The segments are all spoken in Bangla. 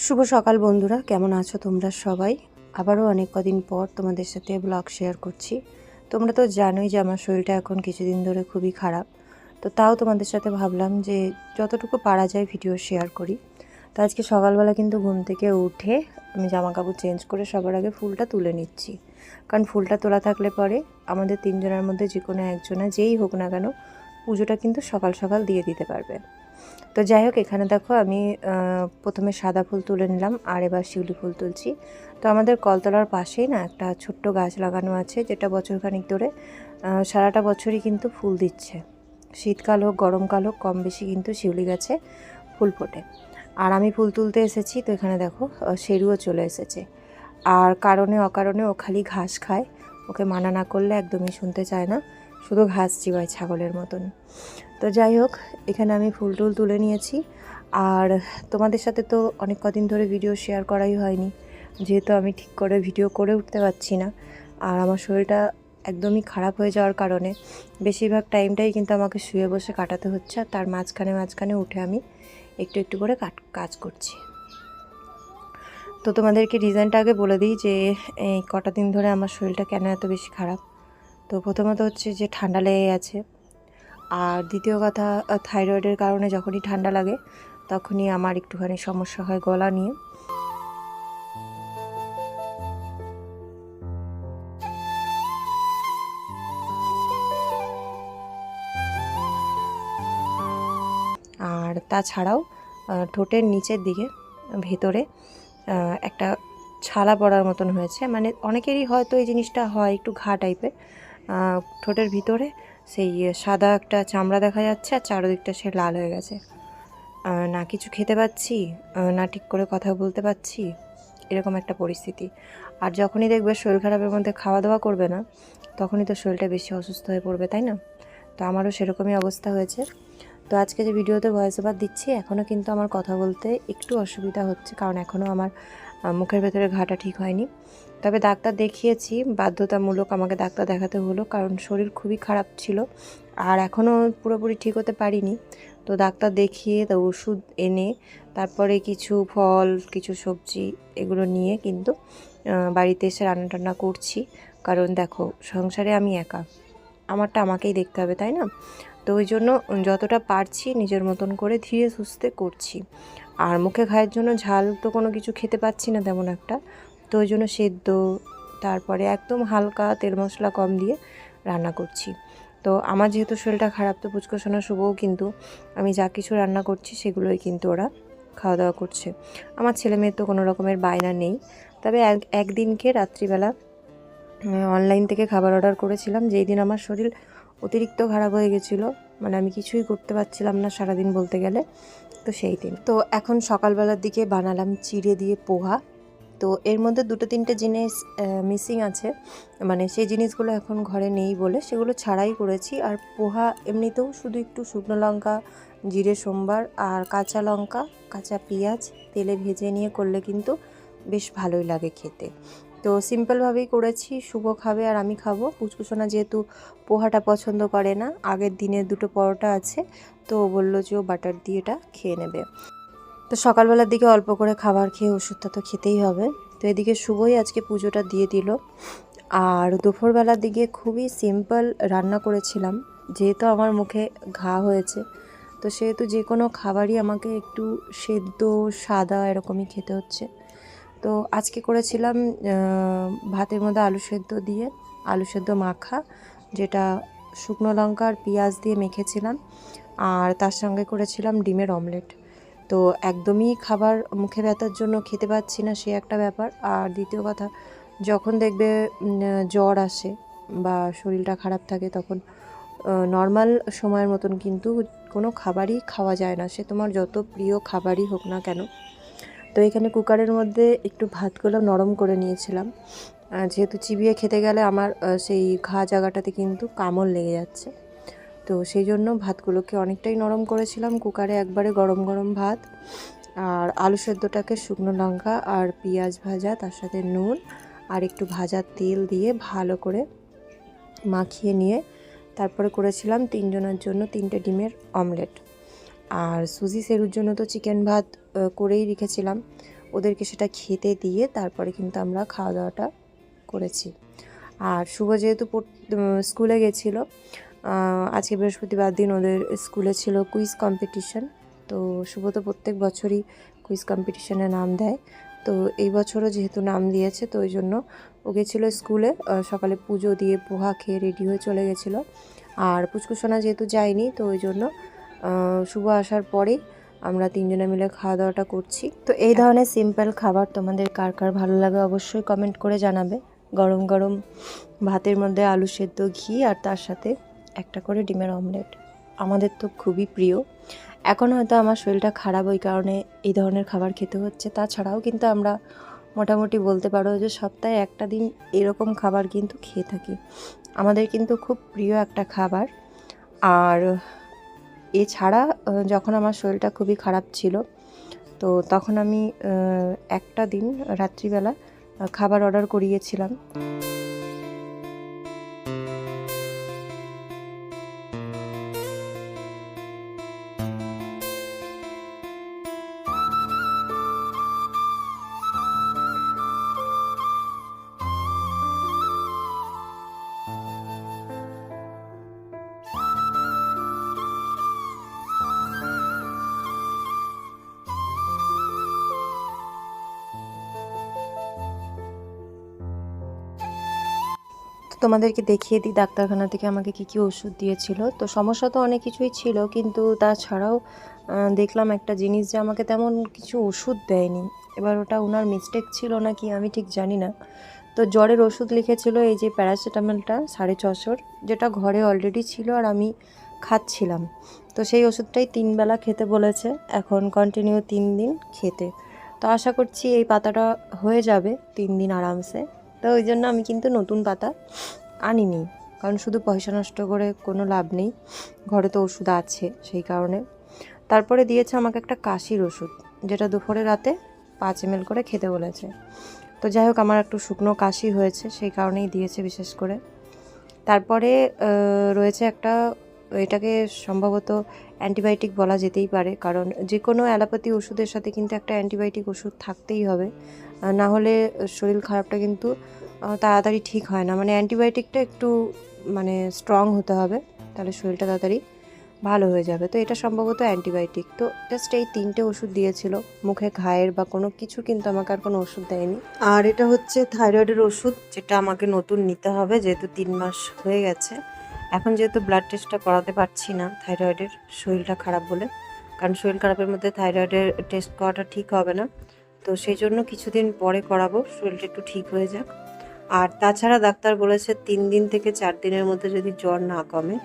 শুভ সকাল বন্ধুরা, কেমন আছো তোমরা সবাই? আবারও অনেক কদিন পর তোমাদের সাথে ব্লগ শেয়ার করছি। তোমরা তো জানোই যে আমার শরীরটা এখন কিছুদিন ধরে খুবই খারাপ। তো তাও তোমাদের সাথে ভাবলাম যে যতটুকু পারা যায় ভিডিও শেয়ার করি। তো আজকে সকালবেলা কিন্তু ঘুম থেকে উঠে আমি জামা কাপড় চেঞ্জ করে সবার আগে ফুলটা তুলে নিচ্ছি। কারণ ফুলটা তোলা থাকলে পরে আমাদের তিনজনের মধ্যে যে কোনো একজনা যেই হোক না কেন পুজোটা কিন্তু সকাল সকাল দিয়ে দিতে পারবে। তো যাই হোক, এখানে দেখো আমি প্রথমে সাদা ফুল তুলে নিলাম আর এবার শিউলি ফুল তুলছি। তো আমাদের কলতলার পাশেই না একটা ছোট্ট গাছ লাগানো আছে, যেটা বছরখানিক ধরে সারাটা বছরই কিন্তু ফুল দিচ্ছে। শীতকাল হোক গরমকাল হোক কম বেশি কিন্তু শিউলি গাছে ফুল ফোটে। আর আমি ফুল তুলতে এসেছি, তো এখানে দেখো শেরুও চলে এসেছে। আর কারণে অকারণে ও খালি ঘাস খায়, ওকে মানা না করলে একদমই শুনতে চায় না, শুধু ঘাস চিবায় ছাগলের মতন। তো যাই হোক, এখানে আমি ফুল টুল তুলে নিয়েছি। আর তোমাদের সাথে তো অনেক কদিন ধরে ভিডিও শেয়ার করাই হয়নি, যেহেতু আমি ঠিক করে ভিডিও করে উঠতে পারছি না। আর আমার শরীরটা একদমই খারাপ হয়ে যাওয়ার কারণে বেশিরভাগ টাইমটাই কিন্তু আমাকে শুয়ে বসে কাটাতে হচ্ছে, আর তার মাঝখানে মাঝখানে উঠে আমি একটু একটু করে কাজ করছি। তো তোমাদেরকে রিজনটা আগে বলে দিই যে এই কটা দিন ধরে আমার শরীরটা কেন এত বেশি খারাপ। তো প্রথমত হচ্ছে যে ঠান্ডা লেগে গেছে, আর দ্বিতীয় কথা থাইরয়েডের কারণে যখনই ঠান্ডা লাগে তখনই আমার একটুখানি সমস্যা হয় গলা নিয়ে। আর তাছাড়াও ঠোঁটের নিচের দিকে ভেতরে একটা ছালা পড়ার মতন হয়েছে, মানে অনেকেরই হয়তো এই জিনিসটা হয়, একটু ঘা টাইপের। ঠোঁটের ভিতরে সেই সাদা একটা চামড়া দেখা যাচ্ছে, আর চারদিকটা সে লাল হয়ে গেছে। না কিছু খেতে পাচ্ছি, না ঠিক করে কথা বলতে পারছি, এরকম একটা পরিস্থিতি। আর যখনই দেখবে শরীর খারাপের মধ্যে খাওয়া দাওয়া করবে না, তখনই তো শরীরটা বেশি অসুস্থ হয়ে পড়বে, তাই না? তো আমারও সেরকমই অবস্থা হয়েছে। তো আজকে যে ভিডিওতে ভয়েস ওভার দিচ্ছি, এখনও কিন্তু আমার কথা বলতে একটু অসুবিধা হচ্ছে, কারণ এখনও আমার মুখের ভেতরে ঘাটা ঠিক হয়নি। তবে ডাক্তার দেখিয়েছি, বাধ্যতামূলক আমাকে ডাক্তার দেখাতে হলো, কারণ শরীর খুবই খারাপ ছিল আর এখনও পুরোপুরি ঠিক হতে পারিনি। তো ডাক্তার দেখিয়ে তো ওষুধ এনে তারপরে কিছু ফল কিছু সবজি এগুলো নিয়ে কিন্তু বাড়িতে এসে রান্না টান্না করছি। কারণ দেখো, সংসারে আমি একা, আমারটা আমাকেই দেখতে হবে, তাই না? তো ওই জন্য যতটা পারছি নিজের মতন করে ধীরে সুস্থে করছি। আর মুখে খাওয়ার জন্য ঝাল তো কোনো কিছু খেতে পাচ্ছি না তেমন একটা, তো ওই জন্য সেদ্ধ, তারপরে একদম হালকা তেল মশলা কম দিয়ে রান্না করছি। তো আমার যেহেতু শরীরটা খারাপ, তো পুচকোসোনা শুভও কিন্তু আমি যা কিছু রান্না করছি সেগুলোই কিন্তু ওরা খাওয়া দাওয়া করছে। আমার ছেলে মেয়ের তো কোনো রকমের বায়না নেই। তবে একদিনকে রাত্রিবেলা অনলাইন থেকে খাবার অর্ডার করেছিলাম, যেই দিন আমার শরীর অতিরিক্ত খারাপ হয়ে গেছিলো, মানে আমি কিছুই করতে পারছিলাম না সারাদিন বলতে গেলে। তো সেই দিন তো এখন সকালবেলার দিকে বানালাম চিড়ে দিয়ে পোহা। তো এর মধ্যে দুটো তিনটে জিনিস মিসিং আছে, মানে সেই জিনিসগুলো এখন ঘরে নেই বলে সেগুলো ছাড়াই করেছি। আর পোহা এমনিতেও শুধু একটু শুকনো লঙ্কা, জিরে সোমবার আর কাঁচা লঙ্কা, কাঁচা পেঁয়াজ তেলে ভেজে নিয়ে করলে কিন্তু বেশ ভালোই লাগে খেতে। তো সিম্পলভাবেই করেছি, শুভ খাবে আর আমি খাবো। পুচকুসোনা যেহেতু পোহাটা পছন্দ করে না, আগের দিনের দুটো পরোটা আছে, তো বললো যে ও বাটার দিয়ে এটা খেয়ে নেবে। তো সকালবেলার দিকে অল্প করে খাবার খেয়ে ওষুধটা তো খেতেই হবে। তো এদিকে শুভই আজকে পুজোটা দিয়ে দিল। আর দুপুরবেলার দিকে খুবই সিম্পল রান্না করেছিলাম, যেহেতু আমার মুখে ঘা হয়েছে, তো সেহেতু যে কোনো খাবারই আমাকে একটু সেদ্ধ সাদা এরকমই খেতে হচ্ছে। তো আজকে করেছিলাম ভাতের মধ্যে আলু সেদ্ধ দিয়ে আলু সেদ্ধ মাখা, যেটা শুকনো লঙ্কা আর পেঁয়াজ দিয়ে মেখেছিলাম, আর তার সঙ্গে করেছিলাম ডিমের অমলেট। তো একদমই খাবার মুখে ব্যথার জন্য খেতে পাচ্ছি না, সে একটা ব্যাপার। আর দ্বিতীয় কথা, যখন দেখবে জ্বর আসে বা শরীরটা খারাপ থাকে, তখন নর্মাল সময়ের মতন কিন্তু কোনো খাবারই খাওয়া যায় না, সে তোমার যত প্রিয় খাবারই হোক না কেন। তো এখানে কুকারের মধ্যে একটু ভাতগুলো নরম করে নিয়েছিলাম, যেহেতু চিবিয়ে খেতে গেলে আমার সেই ঘা জায়গাটাতে কিন্তু কামড় লেগে যাচ্ছে। তো সেই জন্য ভাতগুলোকে অনেকটাই নরম করেছিলাম কুকারে, একবারে গরম গরম ভাত। আর আলু সেদ্ধটাকে শুকনো লঙ্কা আর পেঁয়াজ ভাজা, তার সাথে নুন আর একটু ভাজা তেল দিয়ে ভালো করে মাখিয়ে নিয়ে তারপরে করেছিলাম তিনজনের জন্য 3টে ডিমের অমলেট। আর সুজি সেরুর জন্য তো চিকেন ভাত করেই রেখেছিলাম, ওদেরকে সেটা খেতে দিয়ে তারপরে কিন্তু আমরা খাওয়া দাওয়াটা করেছি। আর শুভ যেহেতু স্কুলে গেছিলো, আজকে বৃহস্পতিবার দিন ওদের স্কুলে ছিল কুইজ কম্পিটিশন। তো শুভ তো প্রত্যেক বছরই কুইজ কম্পিটিশনে নাম দেয়, তো এই বছরও যেহেতু নাম দিয়েছে তো ওই জন্য ও গেছিলো স্কুলে। সকালে পুজো দিয়ে পোহা খেয়ে রেডি হয়ে চলে গেছিলো। আর পুচকুসোনা যেহেতু যায়নি তো ওই জন্য শুভ আসার পরেই আমরা তিনজনে মিলে খাওয়া দাওয়াটা করছি। তো এই ধরনের সিম্পল খাবার তোমাদের কার কার ভালো লাগে অবশ্যই কমেন্ট করে জানাবে। গরম গরম ভাতের মধ্যে আলু সেদ্ধ, ঘি আর তার সাথে একটা করে ডিমের অমলেট আমাদের তো খুবই প্রিয়। এখন হয়তো আমার শরীরটা খারাপ, ওই কারণে এই ধরনের খাবার খেতে হচ্ছে। তাছাড়াও কিন্তু আমরা মোটামুটি বলতে পারো যে সপ্তাহে একটা দিন এরকম খাবার কিন্তু খেয়ে থাকি। আমাদের কিন্তু খুব প্রিয় একটা খাবার। আর এছাড়া যখন আমার শরীরটা খুবই খারাপ ছিল তো তখন আমি একটা দিন রাত্রিবেলা খাবার অর্ডার করিয়েছিলাম। তোমাদেরকে দেখিয়ে দিই ডাক্তারখানা থেকে আমাকে কি কি ওষুধ দিয়েছিল। তো সমস্যা তো অনেক কিছুই ছিল, কিন্তু তাছাড়াও দেখলাম একটা জিনিস যে আমাকে তেমন কিছু ওষুধ দেয়নি। এবার ওটা ওনার মিস্টেক ছিল না কি আমি ঠিক জানি না। তো জ্বরের ওষুধ লিখেছিল এই যে প্যারাসিটামলটা 650, যেটা ঘরে অলরেডি ছিল আর আমি খাচ্ছিলাম। তো সেই ওষুধটাই 3 বেলা খেতে বলেছে, এখন কন্টিনিউ 3 দিন খেতে। তো আশা করছি এই পাতাটা হয়ে যাবে 3 দিন আরামসে। তো ওই জন্য আমি কিন্তু নতুন পাতা আনিনি, কারণ শুধু পয়সা নষ্ট করে কোনো লাভ নেই, ঘরে তো ওষুধ আছে সেই কারণে। তারপরে দিয়েছে আমাকে একটা কাশির ওষুধ, যেটা দুপুরে রাতে 5 ml করে খেতে বলেছে। তো যাই হোক আমার একটু শুকনো কাশি হয়েছে সেই কারণেই দিয়েছে বিশেষ করে। তারপরে রয়েছে একটা, এটাকে সম্ভবত অ্যান্টিবায়োটিক বলা যেতেই পারে, কারণ যে কোনো অ্যালোপ্যাথি ওষুধের সাথে কিন্তু একটা অ্যান্টিবায়োটিক ওষুধ থাকতেই হবে, না হলে শরীর খারাপটা কিন্তু তাড়াতাড়ি ঠিক হয় না। মানে অ্যান্টিবায়োটিকটা একটু মানে স্ট্রং হতে হবে, তাহলে শরীরটা তাড়াতাড়ি ভালো হয়ে যাবে। তো এটা সম্ভবত অ্যান্টিবায়োটিক। তো জাস্ট এই 3টে ওষুধ দিয়েছিল, মুখে ঘায়ের বা কোনো কিছু, কিন্তু আমাকে আর কোনো ওষুধ দেয়নি। আর এটা হচ্ছে থাইরয়েডের ওষুধ, যেটা আমাকে নতুন নিতে হবে যেহেতু 3 মাস হয়ে গেছে। এখন যেহেতু ব্লাড টেস্টটা করাতে পারছি না থাইরয়েডের, শরীরটা খারাপ বলে, কারণ শরীর খারাপের মধ্যে থাইরয়েডের টেস্ট করাটা ঠিক হবে না। তো সেই জন্য কিছুদিন পরে করাবো, শরীরটা একটু ঠিক হয়ে যাক। আর তাছাড়া ডাক্তার বলেছে 3 দিন থেকে 4 দিনের মধ্যে যদি জ্বর না কমে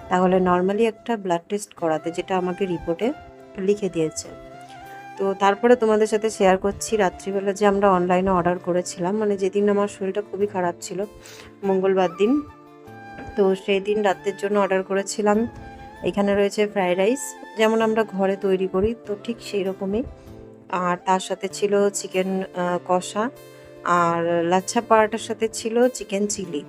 তাহলে নর্মালি একটা ব্লাড টেস্ট করাতে, যেটা আমাকে রিপোর্টে লিখে দিয়েছে। তো তারপরে তোমাদের সাথে শেয়ার করছি রাত্রিবেলা যে আমরা অনলাইনে অর্ডার করেছিলাম, মানে যেদিন আমার শরীরটা খুবই খারাপ ছিল, মঙ্গলবার দিন। তো সেই দিন রাতের জন্য অর্ডার করেছিলাম। এখানে রয়েছে ফ্রাইড রাইস, যেমন আমরা ঘরে তৈরি করি তো ঠিক সেই রকমই। আর তার সাথে ছিল চিকেন কষা, আর লাচ্ছা পরাটার সাথে ছিল চিকেন চিলি।